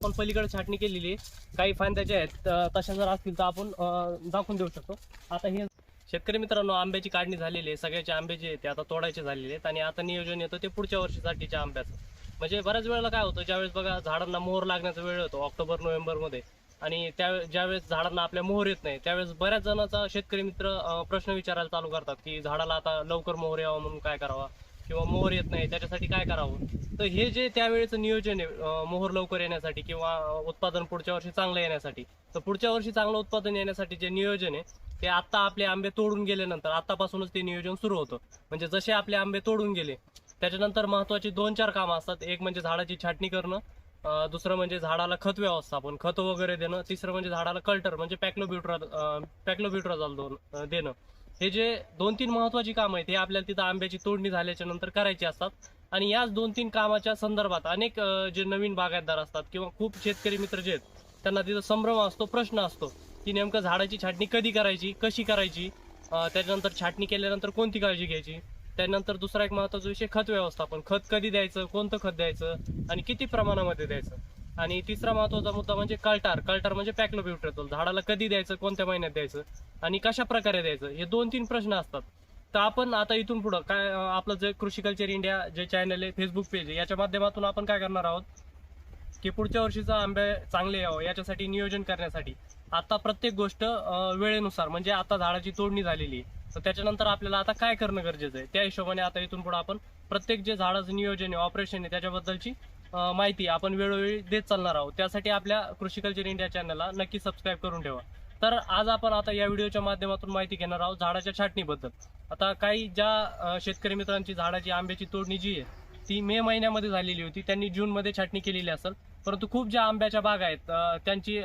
आपण पलीकडे छाटणी केलेली आहे, काही फांद्याच्या आहेत तशा जर असतील तर आपण दाखवून देऊ शकतो. आता हे शेतकरी मित्रांनो, आंब्याची काढणी झालेली आहे, सगळ्याचे आंबे जे आहेत ते आता तोडायचे झालेले आहेत आणि आता नियोजन येतं ते पुढच्या वर्षीसाठीच्या आंब्याचं. म्हणजे बऱ्याच वेळेला काय होतं, ज्यावेळेस बघा झाडांना मोहर लागण्याचा वेळ होतो ऑक्टोबर नोव्हेंबरमध्ये, आणि ज्यावेळेस झाडांना आपल्या मोहर येत नाही त्यावेळेस बऱ्याच जणांचा शेतकरी मित्र प्रश्न विचारायला चालू करतात की झाडाला आता लवकर मोहर यावं म्हणून काय करावा, किंवा मोहर येत नाही त्याच्यासाठी काय करावं. तर हे जे त्यावेळेचं नियोजन आहे मोहर लवकर येण्यासाठी किंवा उत्पादन पुढच्या वर्षी चांगलं येण्यासाठी, तर पुढच्या वर्षी चांगलं उत्पादन येण्यासाठी जे नियोजन आहे ते आता आपले आंबे तोडून गेल्यानंतर आतापासूनच ते नियोजन सुरू होतं. म्हणजे जसे आपले आंबे तोडून गेले त्याच्यानंतर महत्वाची 2-4 कामं असतात. एक म्हणजे झाडाची छाटणी करणं, दुसरं म्हणजे झाडाला खत व्यवस्थापन, खत वगैरे देणं, तिसरं म्हणजे झाडाला कल्टर म्हणजे पॅक्लोब्युट्राझोल देणं. हे जे 2-3 महत्वाची कामं आहेत हे आपल्याला तिथं आंब्याची तोडणी झाल्याच्या नंतर करायची असतात. आणि याच 2-3 कामाच्या संदर्भात अनेक जे नवीन बागायतदार असतात किंवा खूप शेतकरी मित्र जे आहेत त्यांना तिथं संभ्रम असतो, प्रश्न असतो की नेमकं झाडाची छाटणी कधी करायची, कशी करायची, त्याच्यानंतर छाटणी केल्यानंतर कोणती काळजी घ्यायची. त्यानंतर दुसरा एक महत्वाचा विषय खत व्यवस्थापन, खत कधी द्यायचं, कोणतं खत द्यायचं आणि किती प्रमाणामध्ये द्यायचं. आणि तिसरा महत्वाचा मुद्दा म्हणजे कल्टर म्हणजे पॅक्लोब्युट्राझोल, झाडाला कधी द्यायचं, कोणत्या महिन्यात द्यायचं आणि कशा प्रकारे द्यायचं. हे 2-3 प्रश्न असतात. तर आपण आता इथून पुढं काय आपलं जे कृषी कल्चर इंडिया जे चॅनल आहे, फेसबुक पेज आहे, याच्या माध्यमातून आपण काय करणार आहोत की पुढच्या वर्षीचा आंबे चांगले यावं याच्यासाठी नियोजन करण्यासाठी आता प्रत्येक गोष्ट वेळेनुसार, म्हणजे आता झाडाची तोडणी झालेली आहे तर त्याच्यानंतर आपल्याला आता काय करणं गरजेचं आहे त्या हिशोबाने आता इथून पुढे आपण प्रत्येक जे झाडाचं नियोजन आहे, ऑपरेशन आहे, त्याच्याबद्दलची माहिती आपण वेळोवेळी देत चालणार आहोत. त्यासाठी आपल्या कृषी कल्चर इंडिया चॅनलला नक्की सबस्क्राईब करून ठेवा. तर आज आपण आता या व्हिडिओच्या माध्यमातून माहिती घेणार आहोत झाडाच्या छाटणीबद्दल. आता काही ज्या शेतकरी मित्रांची झाडाची आंब्याची तोडणी जी आहे ती मे महिन्यामध्ये झालेली होती, त्यांनी जूनमध्ये छाटणी केलेली असेल, परंतु खूप ज्या आंब्याच्या बागा आहेत त्यांची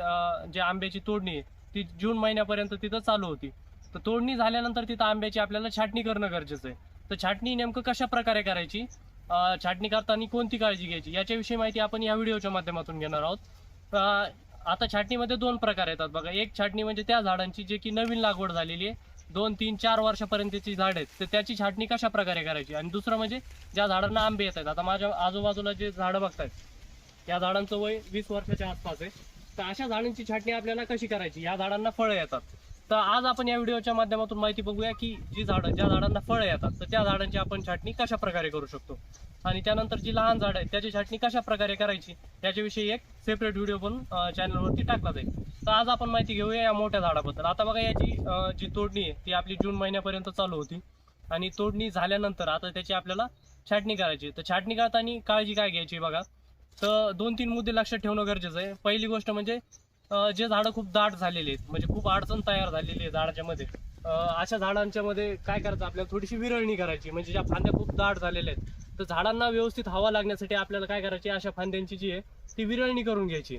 जी आंब्याची तोडणी आहे ती जून महिन्यापर्यंत तिथं चालू होती. तर तोडणी झाल्यानंतर तिथं आंब्याची आपल्याला छाटणी करणं गरजेचं आहे. तर छाटणी नेमकं कशा प्रकारे करायची, छाटणी करताना कोणती काळजी घ्यायची याच्याविषयी माहिती आपण या व्हिडिओच्या माध्यमातून घेणार आहोत. आता छाटणीमध्ये 2 प्रकार येतात बघा. एक छाटणी म्हणजे त्या झाडांची जे की नवीन लागवड झालेली आहे, 2-3-4 वर्षापर्यंतची झाड आहेत तर त्याची छाटणी कशा प्रकारे करायची. आणि दुसरं म्हणजे ज्या झाडांना आंबे येत आहेत, आता माझ्या आजूबाजूला जे झाडं बघतायत या झाडांचं वय 20 वर्षाच्या आसपास आहे, तर अशा झाडांची छाटणी आपल्याला कशी करायची. या झाडांना फळं येतात, तर आज आपण या व्हिडिओच्या माध्यमातून माहिती बघूया की ज्या झाडांना फळं येतात तर त्या झाडांची आपण छाटणी कशा प्रकारे करू शकतो. आणि त्यानंतर जी लहान झाड आहेत त्याची छाटणी कशा प्रकारे करायची याच्याविषयी एक सेपरेट व्हिडिओ पण चॅनलवरती टाकला जाईल. तर आज आपण माहिती घेऊया या मोठ्या झाडाबद्दल. आता बघा याची जी तोडणी आहे ती आपली जून महिन्यापर्यंत चालू होती आणि तोडणी झाल्यानंतर आता त्याची आपल्याला छाटणी करायची. तर छाटणी करताना काळजी काय घ्यायची बघा, तर 2-3 मुद्दे लक्षात ठेवणं गरजेचं आहे. पहिली गोष्ट म्हणजे जे झाडं खूप दाट झालेली आहेत, म्हणजे खूप अडचण तयार झालेली आहे झाडाच्या मध्ये, अशा झाडांच्या मध्ये काय करायचं आपल्याला थोडीशी विरळणी करायची. म्हणजे ज्या फांद्या खूप दाट झालेल्या आहेत तर झाडांना व्यवस्थित हवा लागण्यासाठी आपल्याला काय करायची, अशा फांद्यांची जी आहे ती विरळणी करून घ्यायची.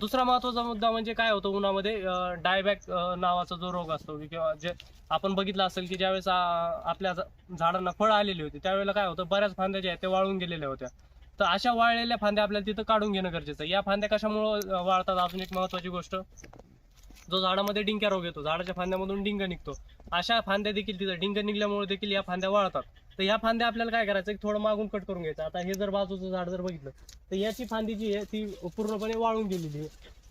दुसरा महत्वाचा मुद्दा म्हणजे काय होतं उन्हामध्ये, डायबॅक नावाचा जो रोग असतो किंवा जे आपण बघितलं असेल की ज्यावेळेस आपल्या झाडांना फळ आलेली होती त्यावेळेला काय होतं, बऱ्याच फांद्या ज्या आहेत त्या वाळून गेलेल्या होत्या. तर अशा वाळलेल्या फांद्या आपल्याला तिथं काढून घेणं गरजेचं आहे. या फांद्या कशामुळे वाळतात, अजून एक महत्वाची गोष्ट, जो झाडामध्ये डिंक्या रोग येतो, झाडाच्या फांद्यामधून डिंक निघतो, अशा फांद्या देखील तिथं डिंक निघल्यामुळे देखील या फांद्या वाळतात. तर या फांद्या आपल्याला काय करायचं, थोडं मागून कट करून घ्यायचं. आता हे जर बाजूचं झाड जर बघितलं तर याची फांदी जी आहे ती पूर्णपणे वाळून गेलेली आहे.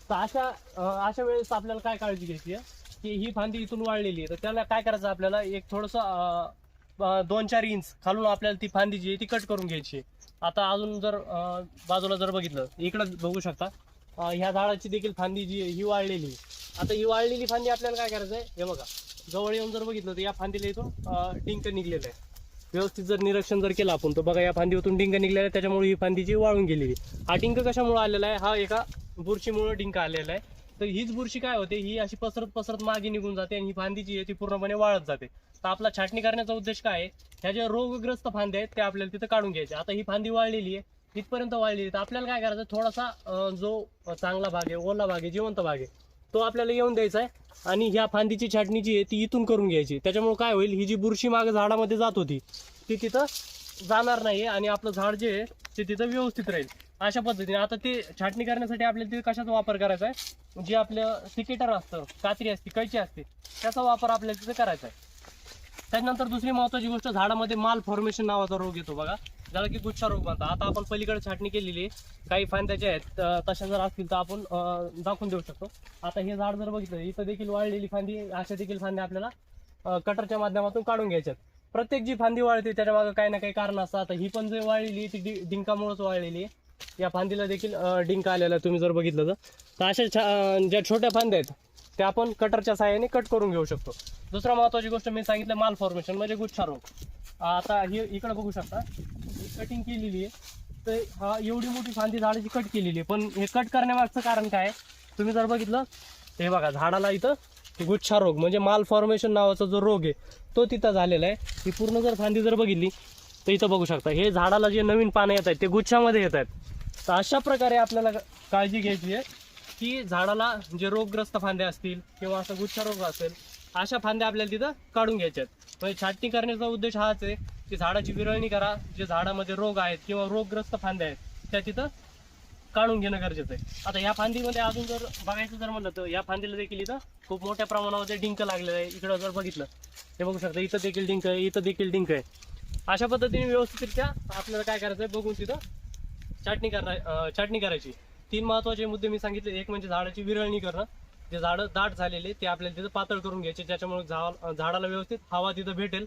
तर अशा वेळेस आपल्याला काय काळजी घ्यायची आहे की ही फांदी इथून वाळलेली आहे, तर त्याला काय करायचं, आपल्याला एक थोडंसं 2-4 इंच खालून आपल्याला ती फांदी जी आहे ती कट करून घ्यायची. आता अजून जर बाजूला जर बघितलं, इकडं बघू शकता ह्या झाडाची देखील फांदी जी आहे ही वाळलेली आहे. आता ही वाळलेली फांदी आपल्याला काय करायचं आहे, हे बघा जवळ येऊन जर बघितलं तर या फांदीला इथून डिंक निघलेलं आहे. व्यवस्थित जर निरीक्षण जर केलं आपण तर बघा या फांदीतून डिंक निघलेला आहे, त्याच्यामुळे ही फांदी जी वाळून गेलेली. हा डिंक कशामुळे आलेला आहे, हा एका बुरशीमुळे डिंक आलेला आहे. तर हीच बुरशी काय होते, ही अशी पसरत मागे निघून जाते आणि ही फांदी जी आहे ती पूर्णपणे वाळत जाते. तर आपला छाटणी करण्याचा उद्देश काय आहे, ह्या ज्या रोगग्रस्त फांद्या आहेत त्या आपल्याला तिथं काढून घ्यायच्या. आता ही फांदी वाळलेली आहे, इथपर्यंत वाळलेली आहे, तर आपल्याला काय करायचं, थोडासा जो चांगला भाग आहे, ओला भाग आहे, जिवंत भाग आहे, तो आपल्याला येऊन द्यायचा आहे आणि ह्या फांदीची छाटणी जी आहे ती इथून करून घ्यायची. त्याच्यामुळे काय होईल, ही जी बुरशी मागे झाडामध्ये जात होती ती तिथं जाणार नाही आणि आपलं झाड जे आहे ते तिथं व्यवस्थित राहील. अशा पद्धतीने आता ते छाटणी करण्यासाठी आपल्याला तिथे कशाचा वापर करायचा आहे, जे आपलं सिकेटर असतं, कात्री असते, कैची असते, त्याचा वापर आपल्याला तिथे करायचा आहे. त्यानंतर दुसरी महत्वाची गोष्ट, झाडामध्ये माल फॉर्मेशन नावाचा रोग येतो बघा. ज्याला की गुच्छा रोग म्हणतात. आता आपण पलीकडे छाटणी केलेली आहे, काही फांद्याच्या आहेत तशा जर असतील तर आपण दाखवून देऊ शकतो. आता हे झाड जर बघितलं, इथं देखील वाळलेली फांदी, अशा देखील फांद्या आपल्याला कटरच्या माध्यमातून काढून घ्यायच्यात. प्रत्येक जी फांदी वाळते त्याच्या मागे काही ना काही कारण असतं. आता ही पण जे वाळलेली ती डिंकामुळेच वाळलेली आहे. या फांदीला देखील डिंक आलेला तुम्ही जर बघितलं तर अशा ज्या छोट्या फांद्या आहेत त्या आपण कटरच्या साहाय्याने कट करून घेऊ शकतो. दुसरा महत्वाची गोष्ट मी सांगितलं माल फॉर्मेशन म्हणजे गुच्छा रोग. आता हे इकडे बघू शकता, कटिंग केलेली आहे तर हा एवढी मोठी फांदी झाडाची कट केलेली आहे. पण हे कट करण्यामागचं कारण काय तुम्ही जर बघितलं, हे बघा झाडाला इथं गुच्छा रोग म्हणजे माल फॉर्मेशन नावाचा जो रोग आहे तो तिथं झालेला आहे. ही पूर्ण जर फांदी जर बघितली तर इथं बघू शकता, हे झाडाला जे नवीन पानं येत आहेत ते गुच्छामध्ये येत आहेत. तर अशा प्रकारे आपल्याला काळजी घ्यायची आहे की झाडाला जे रोगग्रस्त फांद्या असतील किंवा असं गुच्छा रोग असेल अशा फांद्या आपल्याला तिथं काढून घ्यायच्या आहेत. म्हणजे छाटणी करण्याचा उद्देश हाच आहे की झाडाची विरळणी करा, जे झाडामध्ये रोग आहेत किंवा रोगग्रस्त फांद्या आहेत त्या तिथं काढून घेणं गरजेचं आहे. आता या फांदीमध्ये अजून जर बघायचं जर म्हणलं तर या फांदीला देखील इथं खूप मोठ्या प्रमाणामध्ये डिंक लागलेलं आहे. इकडं जर बघितलं हे बघू शकता, इथं देखील डिंक आहे, इथं देखील डिंक आहे. अशा पद्धतीने व्यवस्थितरित्या आपल्याला काय करायचं आहे बघून तिथं छाटणी करायची. 3 महत्वाचे मुद्दे मी सांगितले. एक म्हणजे झाडाची विरळणी करणं, जे झाडं दाट झालेले ते आपल्याला तिथं पातळ करून घ्यायचे, ज्याच्यामुळे झाडाला व्यवस्थित हवा तिथं भेटेल.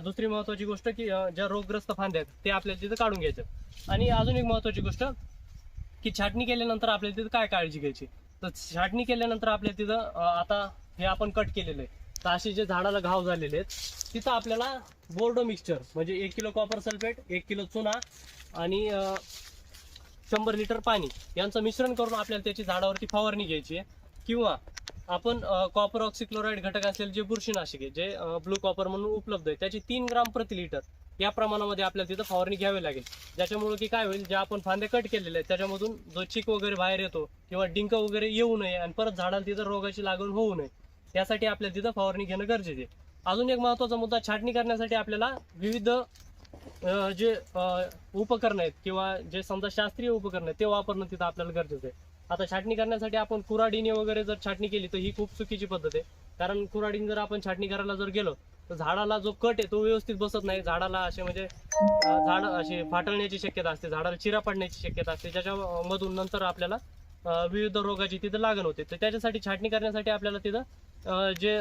दुसरी महत्वाची गोष्ट की ज्या रोगग्रस्त फांद्या आहेत ते आपल्याला तिथं काढून घ्यायचे. आणि अजून एक महत्वाची गोष्ट की छाटणी केल्यानंतर आपल्याला तिथं काय काळजी घ्यायची. तर छाटणी केल्यानंतर आपल्याला तिथं आता हे आपण कट केलेलं आहे तर असे जे झाडाला घाव झालेले आहेत तिथं आपल्याला बोर्डो मिक्सचर म्हणजे 1 किलो कॉपर सल्फेट, 1 किलो चुना आणि 100 लिटर पाणी यांचं मिश्रण करून आपल्याला त्याची झाडावरती फवारणी घ्यायची आहे. किंवा आपण कॉपर ऑक्सिक्लोराइड घटक असलेले जे बुरशीनाशक आहे, जे ब्लू कॉपर म्हणून उपलब्ध आहे, त्याची 3 ग्राम प्रति लिटर या प्रमाणामध्ये आपल्याला तिथं फवारणी घ्यावी लागेल. ज्याच्यामुळे की काय होईल, जे आपण फांदे कट केलेले आहेत त्याच्यामधून जो चिक वगैरे बाहेर येतो किंवा डिंक वगैरे येऊ नये आणि परत झाडाला तिथं रोगाची लागण होऊ नये यासाठी आपल्याला तिथं फवारणी घेणं गरजेचे आहे. अजून एक महत्वाचा मुद्दा, छाटणी करण्यासाठी आपल्याला विविध जे उपकरण आहेत किंवा जे समजा शास्त्रीय उपकरण आहेत ते वापरणं तिथं आपल्याला गरजेचं आहे. आता छाटणी करण्यासाठी आपण कुऱ्हाडीने वगैरे जर छाटणी केली तर ही खूप चुकीची पद्धत आहे. कारण कुऱ्हाडीने जर आपण छाटणी करायला जर गेलो तर झाडाला जो कट आहे तो व्यवस्थित बसत नाही. झाडाला असे म्हणजे झाड असे फाटण्याची शक्यता असते, झाडाला चिरा पडण्याची शक्यता असते, ज्याच्यामधून नंतर आपल्याला विविध रोगाची तिथं लागण होते. तर त्याच्यासाठी छाटणी करण्यासाठी आपल्याला तिथं जे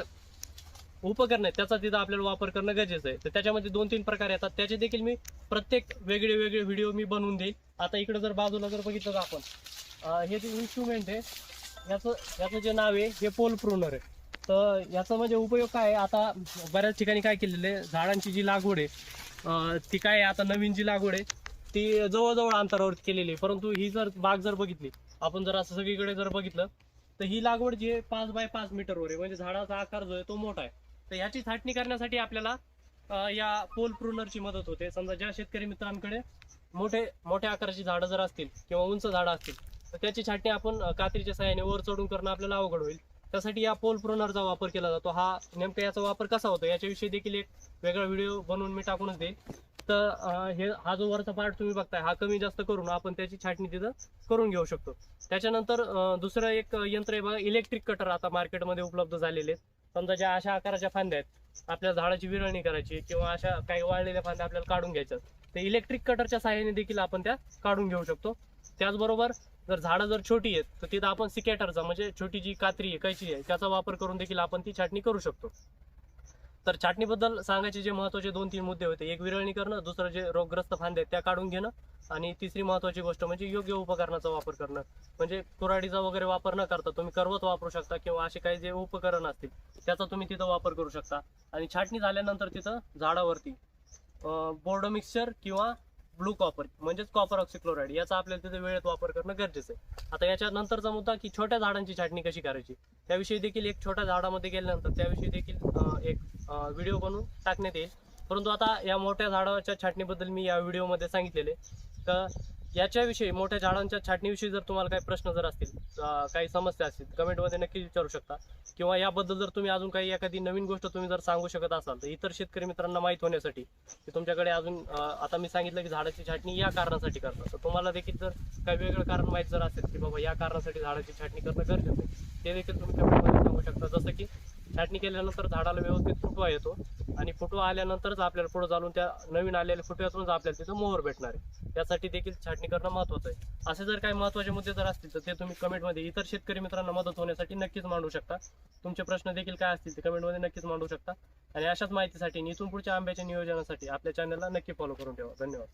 उपकरण आहेत त्याचा तिथं आपल्याला वापर करणं गरजेचं आहे. तर त्याच्यामध्ये 2-3 प्रकार येतात, त्याचे देखील मी प्रत्येक वेगळे व्हिडिओ मी बनवून देईल. आता इकडे जर बाजूला जर बघितलं तर आपण हे जे इन्स्ट्रुमेंट आहे याचं जे नाव आहे हे पोल प्रूनर आहे. तर याचा म्हणजे उपयोग काय आहे, आता बऱ्याच ठिकाणी काय केलेलं आहे, झाडांची जी लागवड आहे ती काय आहे, आता नवीन जी लागवड आहे ती जवळजवळ अंतरावर केलेली आहे. परंतु ही जर बाग जर बघितली आपण, जर असं सगळीकडे जर बघितलं तर ही लागवड जी आहे 5 बाय 5 मीटरवर आहे, म्हणजे झाडाचा आकार जो आहे तो मोठा आहे. तर याची छाटणी करण्यासाठी आपल्याला या पोल प्रूनरची मदत होते. समजा ज्या शेतकरी मित्रांकडे मोठ्या आकाराची झाडं जर असतील किंवा उंच झाडं असतील तर त्याची छाटणी आपण कात्रीच्या साहाय्याने वर चढून करणं आपल्याला अवघड होईल. त्यासाठी या पोल प्रूनरचा वापर केला जातो. नेमका याचा वापर कसा होतो याच्याविषयी देखील एक वेगळा व्हिडिओ बनवून मी टाकूनच देईल. तर हा जो वरचा पार्ट तुम्ही बघताय हा कमी जास्त करून आपण त्याची छाटणी तिथं करून घेऊ शकतो. त्याच्यानंतर दुसरं एक यंत्र आहे बघा, इलेक्ट्रिक कटर आता मार्केटमध्ये उपलब्ध झालेले आहेत. समजा ज्या अशा आकाराच्या फांद्या आहेत आपल्याला झाडाची विरळणी करायची किंवा अशा काही वाळलेल्या फांद्या आपल्याला काढून घ्यायच्या, तर इलेक्ट्रिक कटरच्या साहाय्याने देखील आपण त्या काढून घेऊ शकतो. त्याचबरोबर जर झाडं जर छोटी आहेत तर तिथं आपण सिकॅटरचा म्हणजे छोटी जी कात्री आहे, कैची आहे, त्याचा वापर करून देखील आपण ती छाटणी करू शकतो. तर छाटणीबद्दल सांगायचे जे महत्त्वाचे 2-3 मुद्दे होते, एक विरळणी करणं, दुसरं जे रोगग्रस्त फांदे आहेत त्या काढून घेणं आणि तिसरी महत्त्वाची गोष्ट म्हणजे योग्य उपकरणाचा वापर करणं. म्हणजे कुऱ्हाडीचा वगैरे वापर न करता तुम्ही करवत वापरू शकता किंवा असे काही जे उपकरण असतील त्याचा तुम्ही तिथं वापर करू शकता. आणि छाटणी झाल्यानंतर तिथं झाडावरती बोर्डो मिक्सचर किंवा ब्लू कॉपर म्हणजेच कॉपर ऑक्सिक्लोराइड याचा आपल्याला तिथे वेळेत वापर करणं गरजेचं आहे. आता याच्या नंतरचा मुद्दा की छोट्या झाडांची छाटणी कशी करायची त्याविषयी देखील एक छोट्या झाडामध्ये गेल्यानंतर त्याविषयी देखील एक व्हिडिओ बनवून टाकण्यात येईल. परंतु आता या मोठ्या झाडाच्या छाटणीबद्दल मी या व्हिडिओमध्ये सांगितलेले. तर याच्याविषयी मोठ्या झाडांच्या छाटणीविषयी जर तुम्हाला काही प्रश्न जर असतील, काही समस्या असतील, कमेंटमध्ये नक्की विचारू शकता. किंवा याबद्दल जर तुम्ही अजून काही एखादी नवीन गोष्ट तुम्ही जर सांगू शकत असाल तर इतर शेतकरी मित्रांना माहीत होण्यासाठी की तुमच्याकडे अजून आता मी सांगितलं की झाडाची छाटणी या कारणासाठी करतात, तर तुम्हाला देखील जर काही वेगळं कारण माहीत जर असेल की बाबा या कारणासाठी झाडाची छाटणी करणं गरजेचं आहे ते देखील तुम्ही कमेंटमध्ये सांगू शकता. जसं की छाटणी केल्यानंतर झाडाला व्यवस्थित फुटवा येतो आणि फुटवा आल्यानंतरच आपल्याला पुढे चालून त्या नवीन आलेल्या फुटव्यातूनच आपल्याला तिथं मोहर भेटणार आहे. त्यासाठी देखील छाटणी करणं महत्त्वाचं आहे. असे जर काही महत्त्वाचे मुद्दे जर असतील तर ते तुम्ही कमेंटमध्ये इतर शेतकरी मित्रांना मदत होण्यासाठी नक्कीच मांडू शकता. तुमचे प्रश्न देखील काय असतील ते कमेंटमध्ये नक्कीच मांडू शकता. आणि अशाच माहितीसाठी इथून पुढच्या आंब्याच्या नियोजनासाठी आपल्या चॅनलला नक्की फॉलो करून ठेवा. धन्यवाद.